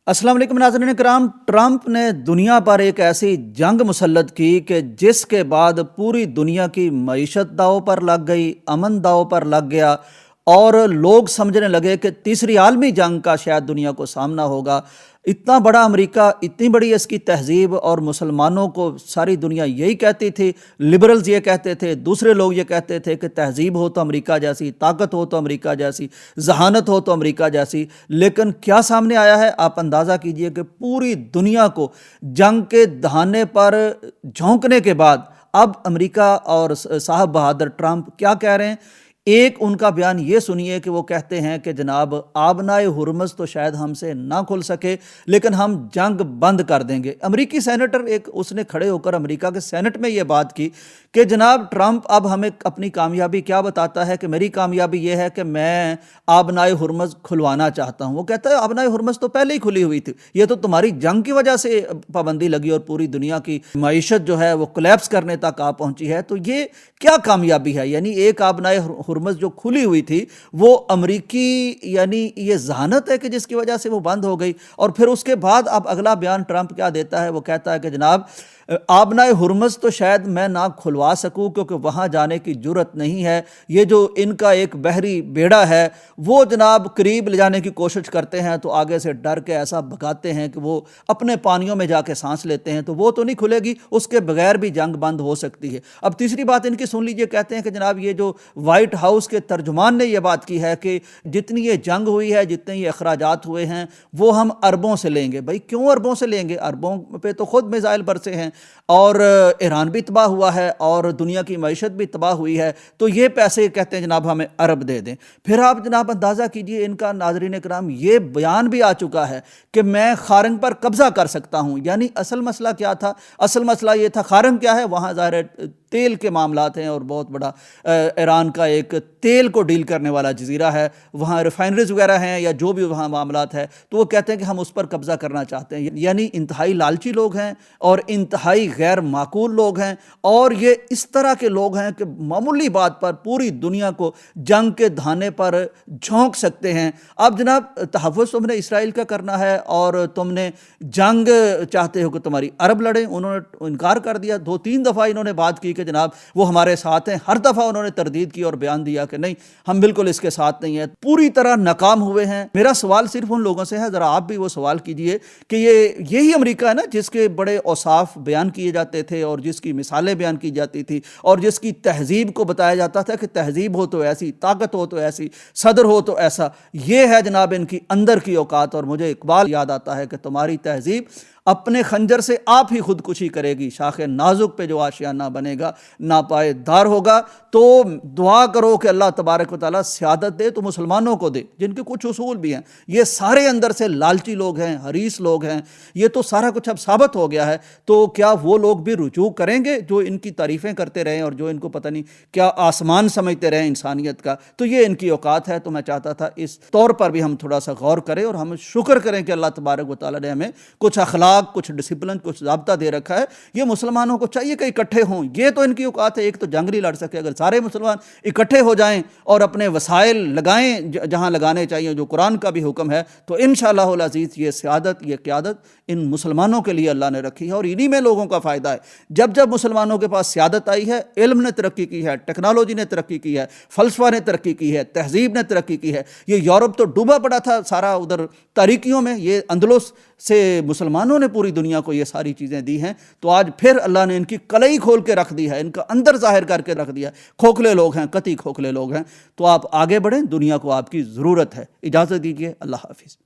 السلام علیکم ناظرین کرام، ٹرمپ نے دنیا پر ایک ایسی جنگ مسلط کی کہ جس کے بعد پوری دنیا کی معیشت داؤ پر لگ گئی، امن داؤ پر لگ گیا اور لوگ سمجھنے لگے کہ تیسری عالمی جنگ کا شاید دنیا کو سامنا ہوگا۔ اتنا بڑا امریکہ، اتنی بڑی اس کی تہذیب، اور مسلمانوں کو ساری دنیا یہی کہتی تھی، لبرلز یہ کہتے تھے، دوسرے لوگ یہ کہتے تھے کہ تہذیب ہو تو امریکہ جیسی، طاقت ہو تو امریکہ جیسی، ذہانت ہو تو امریکہ جیسی۔ لیکن کیا سامنے آیا ہے؟ آپ اندازہ کیجئے کہ پوری دنیا کو جنگ کے دہانے پر جھونکنے کے بعد اب امریکہ اور صاحب بہادر ٹرمپ کیا کہہ رہے ہیں۔ ایک ان کا بیان یہ سنیے کہ وہ کہتے ہیں کہ جناب آبنائے ہرمز تو شاید ہم سے نہ کھل سکے لیکن ہم جنگ بند کر دیں گے۔ امریکی سینیٹر اس نے کھڑے ہو کر امریکہ کے سینٹ میں یہ بات کی کہ جناب ٹرمپ اب ہمیں اپنی کامیابی کیا بتاتا ہے کہ میری کامیابی یہ ہے کہ میں آبنائے ہرمز کھلوانا چاہتا ہوں۔ وہ کہتا ہے آبنائے ہرمز تو پہلے ہی کھلی ہوئی تھی، یہ تو تمہاری جنگ کی وجہ سے پابندی لگی اور پوری دنیا کی معیشت جو ہے وہ کولیپس کرنے تک آ پہنچی ہے۔ تو یہ کیا کامیابی ہے؟ یعنی ایک آبنائے ہرمز جو کھلی ہوئی تھی وہ امریکی یعنی یہ ذہانت ہے کہ جس کی وجہ سے وہ بند ہو گئی۔ اور پھر اس کے بعد اب اگلا بیان ٹرمپ کیا دیتا ہے؟ وہ کہتا ہے کہ جناب آبنائے ہرمز تو شاید میں نہ کھلوا سکوں کیونکہ وہاں جانے کی جرت نہیں ہے، یہ جو ان کا ایک بحری بیڑا ہے وہ جناب قریب لے جانے کی کوشش کرتے ہیں تو آگے سے ڈر کے ایسا بھگاتے ہیں کہ وہ اپنے پانیوں میں جا کے سانس لیتے ہیں، تو وہ تو نہیں کھلے گی، اس کے بغیر بھی جنگ بند ہو سکتی ہے۔ اب تیسری بات ان کی سن لیجئے، کہتے ہیں کہ جناب یہ جو وائٹ ہاؤس کے ترجمان نے یہ بات کی ہے کہ جتنی یہ جنگ ہوئی ہے، جتنے یہ اخراجات ہوئے ہیں وہ ہم اربوں سے لیں گے۔ بھائی کیوں اربوں سے لیں گے؟ اربوں پہ تو خود میزائل برسے ہیں اور ایران بھی تباہ ہوا ہے اور دنیا کی معیشت بھی تباہ ہوئی ہے، تو یہ پیسے کہتے ہیں جناب ہمیں ارب دے دیں۔ پھر آپ جناب اندازہ کیجئے ان کا ناظرین کرام یہ بیان بھی آ چکا ہے کہ میں خارنگ پر قبضہ کر سکتا ہوں۔ یعنی اصل مسئلہ کیا تھا؟ اصل مسئلہ یہ تھا خارنگ کیا ہے؟ وہاں ظاہر تیل کے معاملات ہیں اور بہت بڑا ایران کا ایک تیل کو ڈیل کرنے والا جزیرہ ہے، وہاں ریفائنریز وغیرہ ہیں یا جو بھی وہاں معاملات ہے، تو وہ کہتے ہیں کہ ہم اس پر قبضہ کرنا چاہتے ہیں۔ یعنی انتہائی لالچی لوگ ہیں اور انتہائی غیر معقول لوگ ہیں، اور یہ اس طرح کے لوگ ہیں کہ معمولی بات پر پوری دنیا کو جنگ کے دہانے پر جھونک سکتے ہیں۔ اب جناب تحفظ تم نے اسرائیل کا کرنا ہے اور تم نے جنگ چاہتے ہو کہ تمہاری عرب لڑیں، انہوں نے انکار کر دیا۔ 2-3 دفعہ انہوں نے بات کی کہ جناب وہ ہمارے ساتھ ہیں، ہر دفعہ انہوں نے تردید کی اور بیان دیا کہ نہیں ہم بالکل اس کے ساتھ نہیں ہیں، پوری طرح ناکام ہوئے ہیں۔ میرا سوال صرف ان لوگوں سے ہے، ذرا آپ بھی وہ سوال کیجئے کہ یہی امریکہ ہے نا جس کے بڑے اوصاف بیان کیے جاتے تھے اور جس کی مثالیں بیان کی جاتی تھی اور جس کی تہذیب کو بتایا جاتا تھا کہ تہذیب ہو تو ایسی، طاقت ہو تو ایسی، صدر ہو تو ایسا۔ یہ ہے جناب ان کی اندر کی اوقات، اور مجھے اقبال یاد آتا ہے کہ تمہاری تہذیب اپنے خنجر سے آپ ہی خودکشی کرے گی، شاخ نازک پہ جو آشیانہ بنے گا ناپائیدار ہوگا۔ تو دعا کرو کہ اللہ تبارک و تعالیٰ سیادت دے تو مسلمانوں کو دے، جن کے کچھ اصول بھی ہیں۔ یہ سارے اندر سے لالچی لوگ ہیں، حریص لوگ ہیں، یہ تو سارا کچھ اب ثابت ہو گیا ہے۔ تو کیا وہ لوگ بھی رجوع کریں گے جو ان کی تعریفیں کرتے رہیں اور جو ان کو پتہ نہیں کیا آسمان سمجھتے رہیں انسانیت کا؟ تو یہ ان کی اوقات ہے۔ تو میں چاہتا تھا اس طور پر بھی ہم تھوڑا سا غور کریں اور ہم شکر کریں کہ اللہ تبارک و تعالیٰ نے ہمیں کچھ اخلاق، کچھ ڈسپلن، کچھ ضابطہ دے رکھا ہے۔ یہ مسلمانوں کو چاہیے کہ اکٹھے ہوں، یہ تو ان کی اوقات ہے۔ ایک تو جنگ نہیں لڑ سکے، اگر سارے مسلمان اکٹھے ہو جائیں اور اپنے وسائل لگائیں جہاں لگانے چاہیے، جو قرآن کا بھی حکم ہے، تو انشاءاللہ العزیز یہ سیادت، یہ قیادت ان مسلمانوں کے لیے اللہ نے رکھی ہے اور انہی میں لوگوں کا فائدہ ہے۔ جب جب مسلمانوں کے پاس سیادت آئی ہے، علم نے ترقی کی ہے، ٹیکنالوجی نے ترقی کی ہے، فلسفہ نے ترقی کی ہے، تہذیب نے ترقی کی ہے۔ یہ یورپ تو ڈوبا پڑا تھا سارا ادھر تاریکیوں میں، یہ اندلس سے مسلمانوں نے پوری دنیا کو یہ ساری چیزیں دی ہیں۔ تو آج پھر اللہ نے ان کی کلئی کھول کے رکھ دی ہے، ان کا اندر ظاہر کر کے رکھ دیا ہے۔ کھوکھلے لوگ ہیں، قطعی کھوکھلے لوگ ہیں۔ تو آپ آگے بڑھیں، دنیا کو آپ کی ضرورت ہے۔ اجازت دیجیے، اللہ حافظ۔